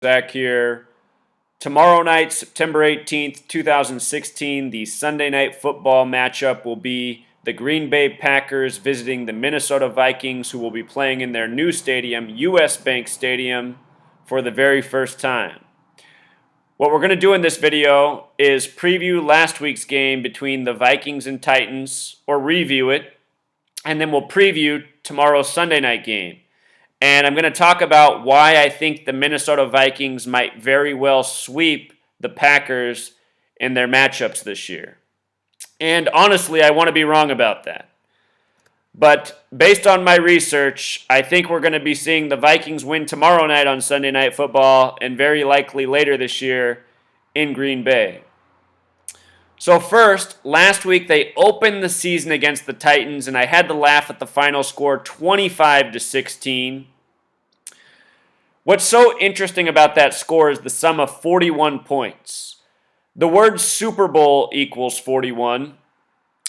Back here. Tomorrow night, September 18th, 2016, the Sunday night football matchup will be the Green Bay Packers visiting the Minnesota Vikings, who will be playing in their new stadium, US Bank Stadium, for the very first time. What we're going to do in this video is preview last week's game between the Vikings and Titans, or review it, and then we'll preview tomorrow's Sunday night game. And I'm going to talk about why I think the Minnesota Vikings might very well sweep the Packers in their matchups this year. And honestly, I want to be wrong about that. But based on my research, I think we're going to be seeing the Vikings win tomorrow night on Sunday Night Football and very likely later this year in Green Bay. So first, last week they opened the season against the Titans, and I had to laugh at the final score, 25-16. What's so interesting about that score is the sum of 41 points. The word Super Bowl equals 41.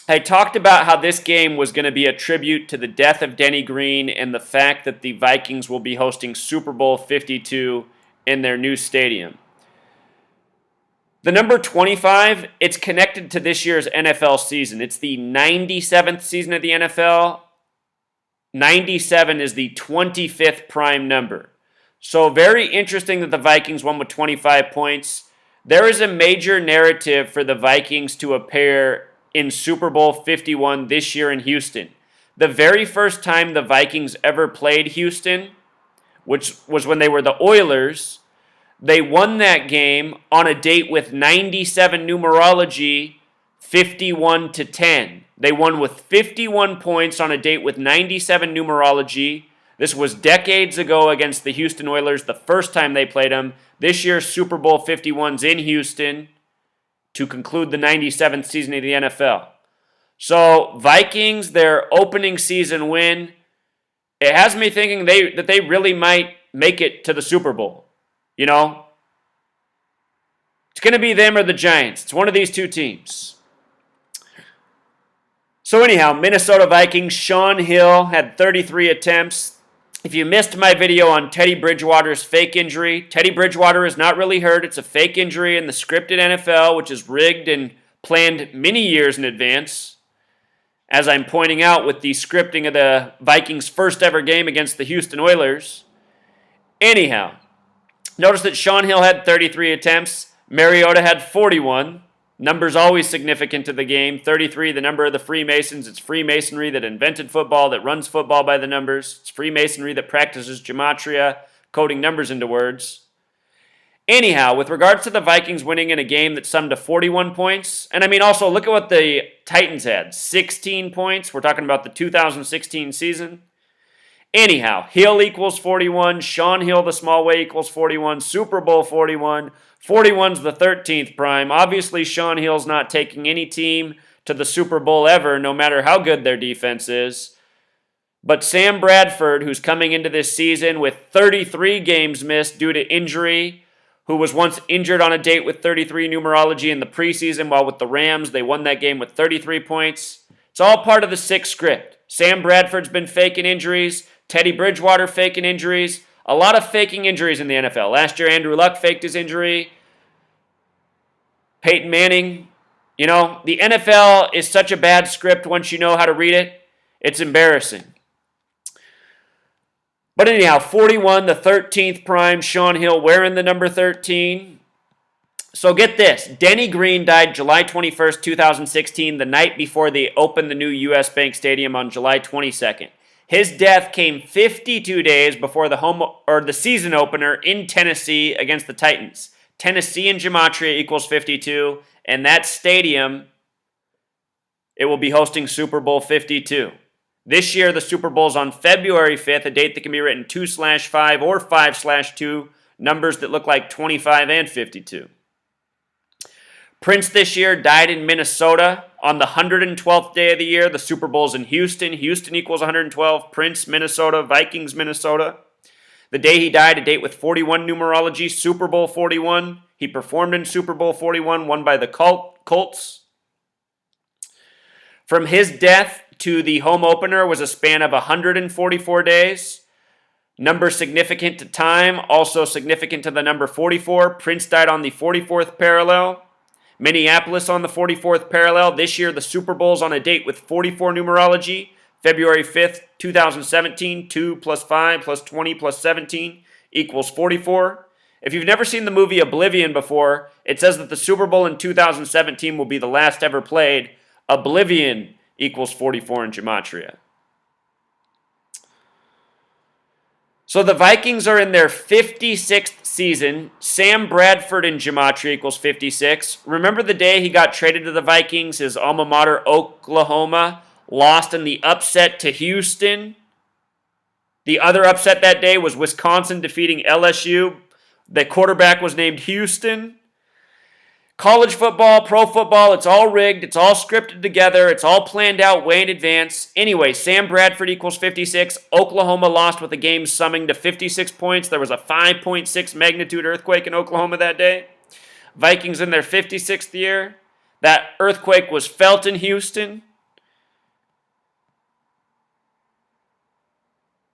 I talked about how this game was going to be a tribute to the death of Denny Green and the fact that the Vikings will be hosting Super Bowl 52 in their new stadium. The number 25, it's connected to this year's NFL season. It's the 97th season of the NFL. 97 is the 25th prime number. So very interesting that the Vikings won with 25 points. There is a major narrative for the Vikings to appear in Super Bowl 51 this year in Houston. The very first time the Vikings ever played Houston, which was when they were the Oilers, they won that game on a date with 97 numerology, 51-10. They won with 51 points on a date with 97 numerology. This was decades ago against the Houston Oilers, the first time they played them. This year's Super Bowl 51's in Houston to conclude the 97th season of the NFL. So Vikings, their opening season win, it has me thinking that they really might make it to the Super Bowl. You know? It's going to be them or the Giants. It's one of these two teams. So anyhow, Minnesota Vikings, Shaun Hill had 33 attempts. If you missed my video on Teddy Bridgewater's fake injury, Teddy Bridgewater is not really hurt. It's a fake injury in the scripted NFL, which is rigged and planned many years in advance. As I'm pointing out with the scripting of the Vikings' first ever game against the Houston Oilers. Anyhow, notice that Shaun Hill had 33 attempts. Mariota had 41. Numbers always significant to the game. 33, the number of the Freemasons. It's Freemasonry that invented football, that runs football by the numbers. It's Freemasonry that practices gematria, coding numbers into words. Anyhow, with regards to the Vikings winning in a game that summed to 41 points, and I mean also look at what the Titans had, 16 points. We're talking about the 2016 season. Anyhow, Hill equals 41, Shaun Hill the small way equals 41, Super Bowl 41. 41's the 13th prime. Obviously, Shaun Hill's not taking any team to the Super Bowl ever, no matter how good their defense is. But Sam Bradford, who's coming into this season with 33 games missed due to injury, who was once injured on a date with 33 numerology in the preseason, while with the Rams, they won that game with 33 points. It's all part of the sick script. Sam Bradford's been faking injuries. Teddy Bridgewater faking injuries. A lot of faking injuries in the NFL. Last year, Andrew Luck faked his injury. Peyton Manning. You know, the NFL is such a bad script once you know how to read it. It's embarrassing. But anyhow, 41, the 13th prime, Shaun Hill wearing the number 13. So get this. Denny Green died July 21st, 2016, the night before they opened the new US Bank Stadium on July 22nd. His death came 52 days before the season opener in Tennessee against the Titans. Tennessee in gematria equals 52, and that stadium, it will be hosting Super Bowl 52. This year, the Super Bowl's on February 5th, a date that can be written 2/5 or 5/2, numbers that look like 25 and 52. Prince this year died in Minnesota on the 112th day of the year. The Super Bowl's in Houston. Houston equals 112. Prince, Minnesota. Vikings, Minnesota. The day he died, a date with 41 numerology, Super Bowl 41. He performed in Super Bowl 41, won by the Colts. From his death to the home opener was a span of 144 days. Number significant to time, also significant to the number 44. Prince died on the 44th parallel. Minneapolis on the 44th parallel. This year, the Super Bowl's on a date with 44 numerology. February 5th, 2017, 2 plus 5 plus 20 plus 17 equals 44. If you've never seen the movie Oblivion before, it says that the Super Bowl in 2017 will be the last ever played. Oblivion equals 44 in Gematria. So the Vikings are in their 56th season. Sam Bradford in Gematria equals 56. Remember the day he got traded to the Vikings, his alma mater, Oklahoma, lost in the upset to Houston? The other upset that day was Wisconsin defeating LSU. The quarterback was named Houston. College football, pro football, it's all rigged. It's all scripted together. It's all planned out way in advance. Anyway, Sam Bradford equals 56. Oklahoma lost with the game summing to 56 points. There was a 5.6 magnitude earthquake in Oklahoma that day. Vikings in their 56th year. That earthquake was felt in Houston.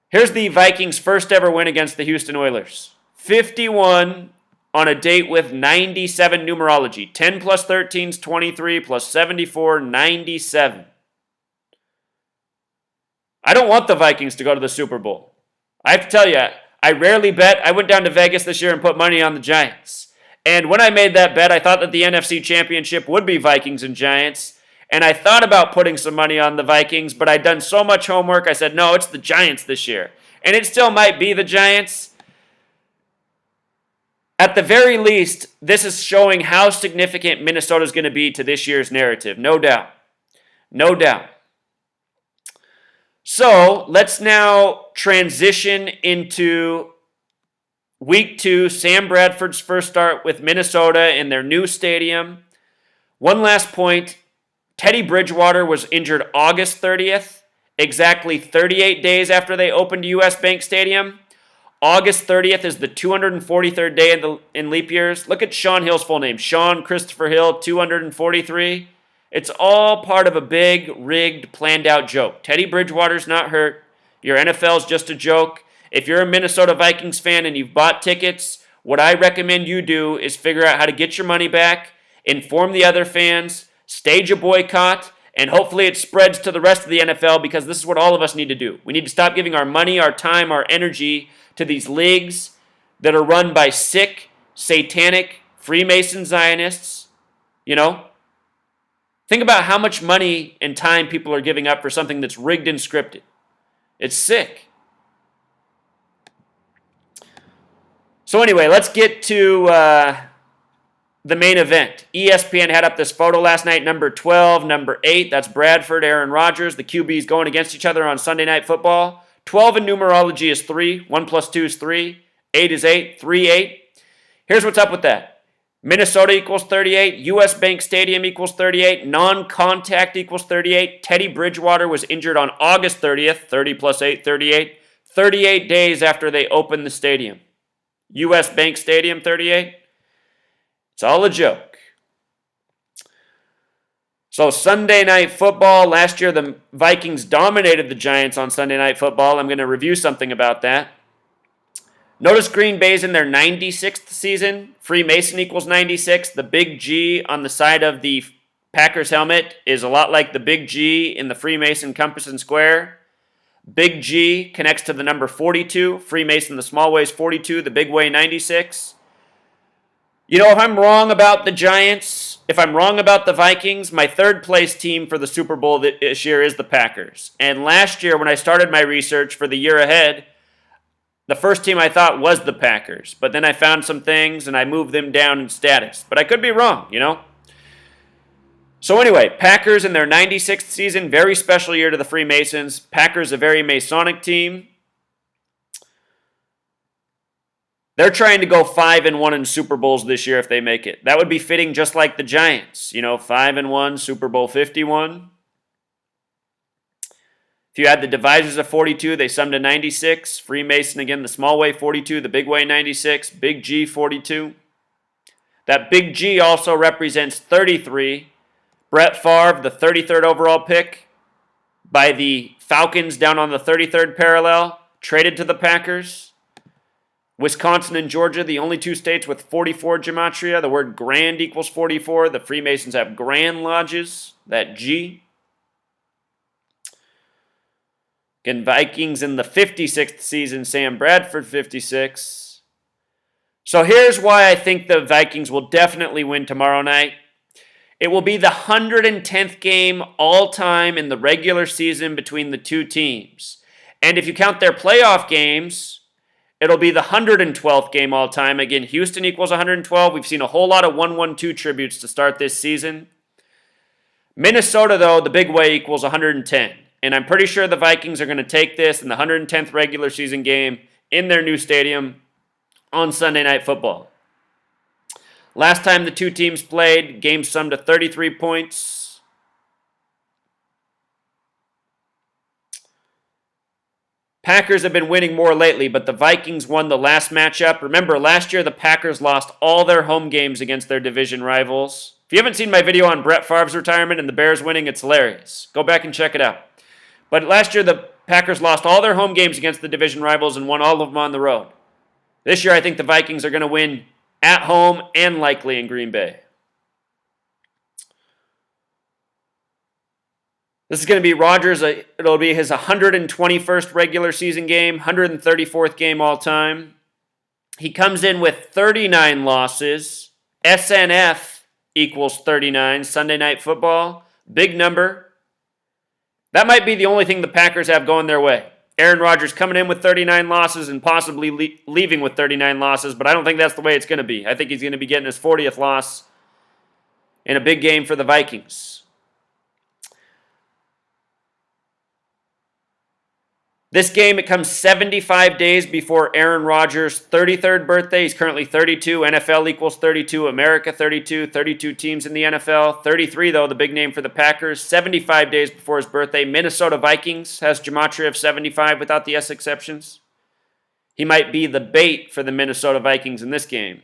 Here's the Vikings' first ever win against the Houston Oilers. 51 on a date with 97 numerology. 10 plus 13 is 23, plus 74, 97. I don't want the Vikings to go to the Super Bowl. I have to tell you, I rarely bet. I went down to Vegas this year and put money on the Giants. And when I made that bet, I thought that the NFC Championship would be Vikings and Giants. And I thought about putting some money on the Vikings, but I'd done so much homework, I said, no, it's the Giants this year. And it still might be the Giants. At the very least, this is showing how significant Minnesota is going to be to this year's narrative. No doubt. No doubt. So, let's now transition into Week 2, Sam Bradford's first start with Minnesota in their new stadium. One last point. Teddy Bridgewater was injured August 30th, exactly 38 days after they opened US Bank Stadium. August 30th is the 243rd day in leap years. Look at Sean Hill's full name. Sean Christopher Hill, 243. It's all part of a big, rigged, planned out joke. Teddy Bridgewater's not hurt. Your NFL's just a joke. If you're a Minnesota Vikings fan and you've bought tickets, what I recommend you do is figure out how to get your money back, inform the other fans, stage a boycott, and hopefully it spreads to the rest of the NFL, because this is what all of us need to do. We need to stop giving our money, our time, our energy to these leagues that are run by sick, satanic, Freemason Zionists. You know? Think about how much money and time people are giving up for something that's rigged and scripted. It's sick. So anyway, let's get to the main event. ESPN had up this photo last night, number 12, number 8. That's Bradford, Aaron Rodgers. The QBs going against each other on Sunday Night Football. 12 in numerology is 3. 1 plus 2 is 3. 8 is 8. 3, 8. Here's what's up with that. Minnesota equals 38. US Bank Stadium equals 38. Non-contact equals 38. Teddy Bridgewater was injured on August 30th. 30 plus 8, 38. 38 days after they opened the stadium. US Bank Stadium, 38. It's all a joke. So Sunday Night Football, last year the Vikings dominated the Giants on Sunday Night Football. I'm going to review something about that. Notice Green Bay's in their 96th season. Freemason equals 96. The big G on the side of the Packers helmet is a lot like the big G in the Freemason compass and square. Big G connects to the number 42. Freemason, the small way is 42. The big way, 96. You know, if I'm wrong about the Giants, if I'm wrong about the Vikings, my third place team for the Super Bowl this year is the Packers. And last year, when I started my research for the year ahead, the first team I thought was the Packers. But then I found some things and I moved them down in status. But I could be wrong, you know? So anyway, Packers in their 96th season, very special year to the Freemasons. Packers, a very Masonic team. They're trying to go 5-1 in Super Bowls this year if they make it. That would be fitting just like the Giants. You know, 5-1, Super Bowl 51. If you add the divisors of 42, they sum to 96. Freemason, again, the small way 42, the big way 96. Big G 42. That big G also represents 33. Brett Favre, the 33rd overall pick by the Falcons down on the 33rd parallel. traded to the Packers. Wisconsin and Georgia, the only two states with 44 gematria. The word grand equals 44. The Freemasons have grand lodges, that G. Again, Vikings in the 56th season, Sam Bradford 56. So here's why I think the Vikings will definitely win tomorrow night. It will be the 110th game all-time in the regular season between the two teams. And if you count their playoff games, it'll be the 112th game all-time. Again, Houston equals 112. We've seen a whole lot of 1-1-2 tributes to start this season. Minnesota, though, the big way equals 110. And I'm pretty sure the Vikings are going to take this in the 110th regular season game in their new stadium on Sunday Night Football. Last time the two teams played, game summed to 33 points. Packers have been winning more lately, but the Vikings won the last matchup. Remember, last year the Packers lost all their home games against their division rivals. If you haven't seen my video on Brett Favre's retirement and the Bears winning, it's hilarious. Go back and check it out. But last year the Packers lost all their home games against the division rivals and won all of them on the road. This year I think the Vikings are going to win at home and likely in Green Bay. This is going to be Rodgers. It'll be his 121st regular season game, 134th game all time. He comes in with 39 losses. SNF equals 39, Sunday Night Football. Big number. That might be the only thing the Packers have going their way. Aaron Rodgers coming in with 39 losses and possibly leaving with 39 losses, but I don't think that's the way it's going to be. I think he's going to be getting his 40th loss in a big game for the Vikings. This game, it comes 75 days before Aaron Rodgers' 33rd birthday. He's currently 32. NFL equals 32. America 32. 32 teams in the NFL. 33, though, the big name for the Packers. 75 days before his birthday. Minnesota Vikings has gematria of 75 without the S exceptions. He might be the bait for the Minnesota Vikings in this game.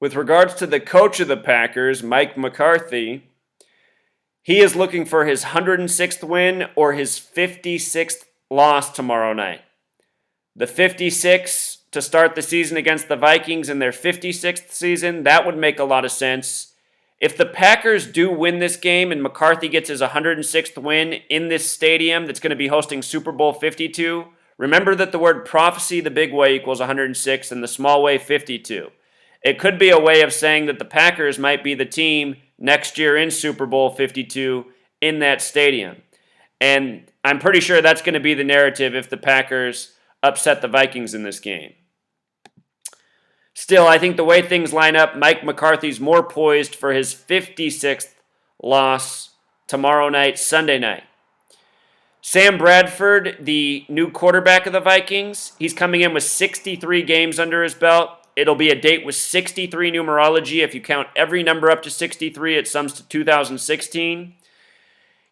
With regards to the coach of the Packers, Mike McCarthy, he is looking for his 106th win or his 56th loss tomorrow night. The 56 to start the season against the Vikings in their 56th season, that would make a lot of sense. If the Packers do win this game and McCarthy gets his 106th win in this stadium that's going to be hosting Super Bowl 52, remember that the word prophecy, the big way, equals 106 and the small way 52. It could be a way of saying that the Packers might be the team next year in Super Bowl 52 in that stadium. And I'm pretty sure that's going to be the narrative if the Packers upset the Vikings in this game. Still, I think the way things line up, Mike McCarthy's more poised for his 56th loss tomorrow night, Sunday night. Sam Bradford, the new quarterback of the Vikings, he's coming in with 63 games under his belt. It'll be a date with 63 numerology. If you count every number up to 63, it sums to 2016.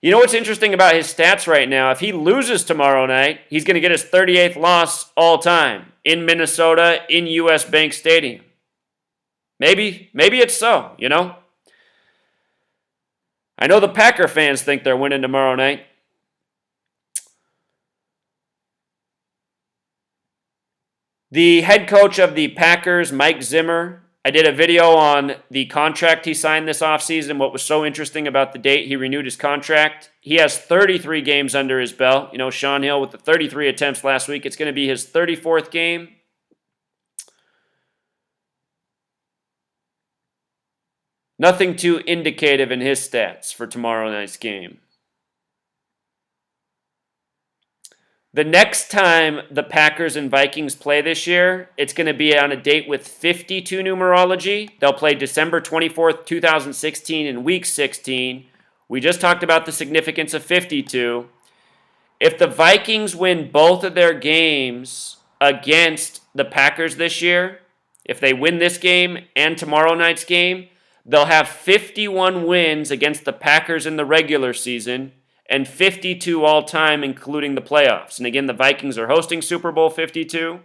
You know what's interesting about his stats right now? If he loses tomorrow night, he's going to get his 38th loss all time in Minnesota in US Bank Stadium. Maybe it's so, you know? I know the Packer fans think they're winning tomorrow night. The head coach of the Packers, Mike Zimmer, I did a video on the contract he signed this offseason, what was so interesting about the date he renewed his contract. He has 33 games under his belt. You know, Sean Hill with the 33 attempts last week. It's going to be his 34th game. Nothing too indicative in his stats for tomorrow night's game. The next time the Packers and Vikings play this year, it's going to be on a date with 52 numerology. They'll play December 24th, 2016 in Week 16. We just talked about the significance of 52. If the Vikings win both of their games against the Packers this year, if they win this game and tomorrow night's game, they'll have 51 wins against the Packers in the regular season and 52 all-time, including the playoffs. And again, the Vikings are hosting Super Bowl 52.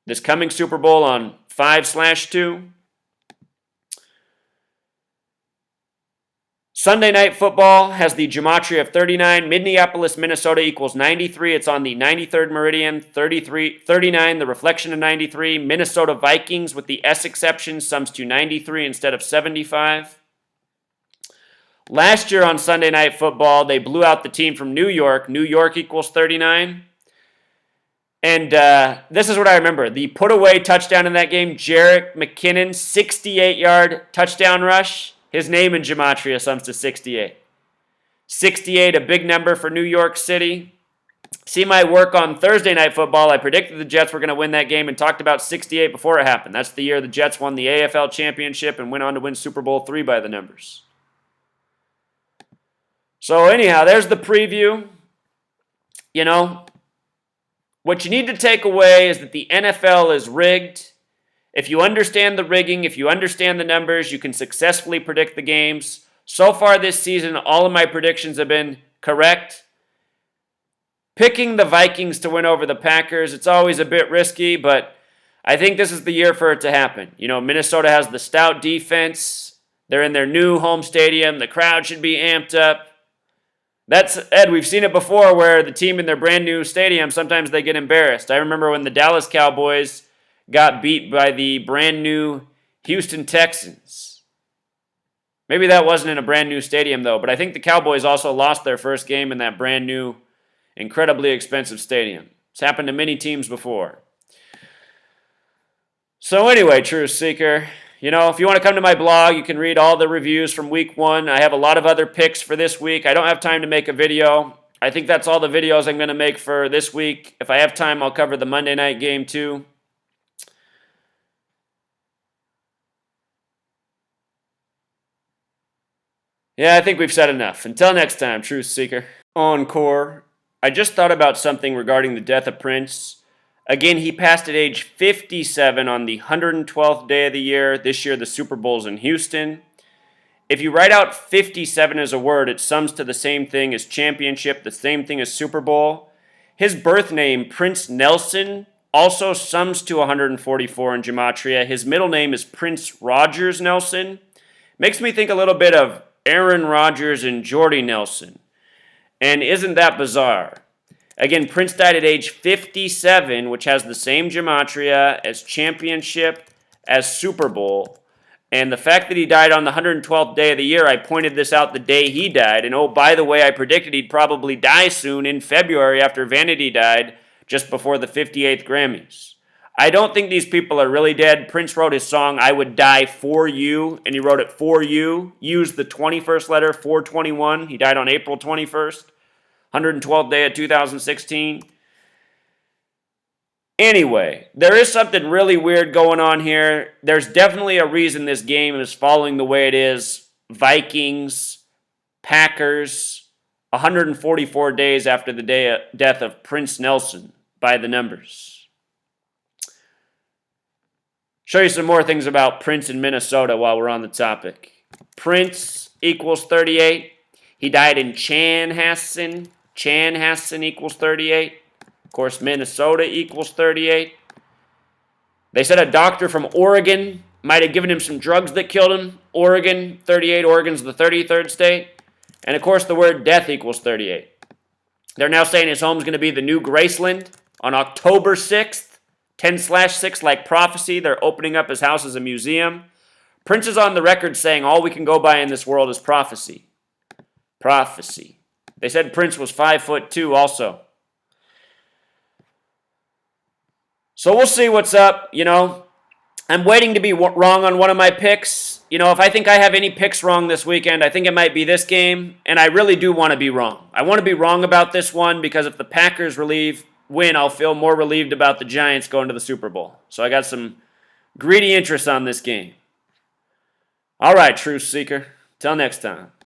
This coming Super Bowl on 5/2. Sunday Night Football has the gematria of 39. Minneapolis, Minnesota equals 93. It's on the 93rd meridian. 39, the reflection of 93. Minnesota Vikings, with the S exception, sums to 93 instead of 75. Last year on Sunday Night Football, they blew out the team from New York. New York equals 39. And this is what I remember. The put-away touchdown in that game, Jerick McKinnon, 68-yard touchdown rush. His name in gematria sums to 68. 68, a big number for New York City. See my work on Thursday Night Football. I predicted the Jets were going to win that game and talked about 68 before it happened. That's the year the Jets won the AFL championship and went on to win Super Bowl III by the numbers. So anyhow, there's the preview. You know, what you need to take away is that the NFL is rigged. If you understand the rigging, if you understand the numbers, you can successfully predict the games. So far this season, all of my predictions have been correct. Picking the Vikings to win over the Packers, it's always a bit risky, but I think this is the year for it to happen. You know, Minnesota has the stout defense. They're in their new home stadium. The crowd should be amped up. That's, Ed, we've seen it before where the team in their brand new stadium, sometimes they get embarrassed. I remember when the Dallas Cowboys got beat by the brand new Houston Texans. Maybe that wasn't in a brand new stadium, though, but I think the Cowboys also lost their first game in that brand new, incredibly expensive stadium. It's happened to many teams before. So anyway, Truth Seeker, you know, if you want to come to my blog, you can read all the reviews from week 1. I have a lot of other picks for this week. I don't have time to make a video. I think that's all the videos I'm going to make for this week. If I have time, I'll cover the Monday night game too. Yeah, I think we've said enough. Until next time, Truth Seeker. Encore. I just thought about something regarding the death of Prince. Again, he passed at age 57 on the 112th day of the year. This year, the Super Bowl's in Houston. If you write out 57 as a word, it sums to the same thing as championship, the same thing as Super Bowl. His birth name, Prince Nelson, also sums to 144 in gematria. His middle name is Prince Rogers Nelson. Makes me think a little bit of Aaron Rodgers and Jordy Nelson. And isn't that bizarre? Again, Prince died at age 57, which has the same gematria as championship, as Super Bowl. And the fact that he died on the 112th day of the year, I pointed this out the day he died. And oh, by the way, I predicted he'd probably die soon in February after Vanity died, just before the 58th Grammys. I don't think these people are really dead. Prince wrote his song, I Would Die For You, and he wrote it for you. Used the 21st letter, 421. He died on April 21st, 112th day of 2016. Anyway, there is something really weird going on here. There's definitely a reason this game is falling the way it is. Vikings, Packers, 144 days after the death of Prince Nelson by the numbers. Show you some more things about Prince in Minnesota while we're on the topic. Prince equals 38. He died in Chanhassen. Chanhassen equals 38. Of course, Minnesota equals 38. They said a doctor from Oregon might have given him some drugs that killed him. Oregon, 38. Oregon's the 33rd state. And of course, the word death equals 38. They're now saying his home's going to be the new Graceland on October 6th. 10/6 like prophecy. They're opening up his house as a museum. Prince is on the record saying all we can go by in this world is prophecy. Prophecy. They said Prince was 5'2" also. So we'll see what's up. You know, I'm waiting to be wrong on one of my picks. You know, if I think I have any picks wrong this weekend, I think it might be this game, and I really do want to be wrong. I want to be wrong about this one because if the Packers win, I'll feel more relieved about the Giants going to the Super Bowl. So I got some greedy interest on this game. All right, Truth Seeker. Till next time.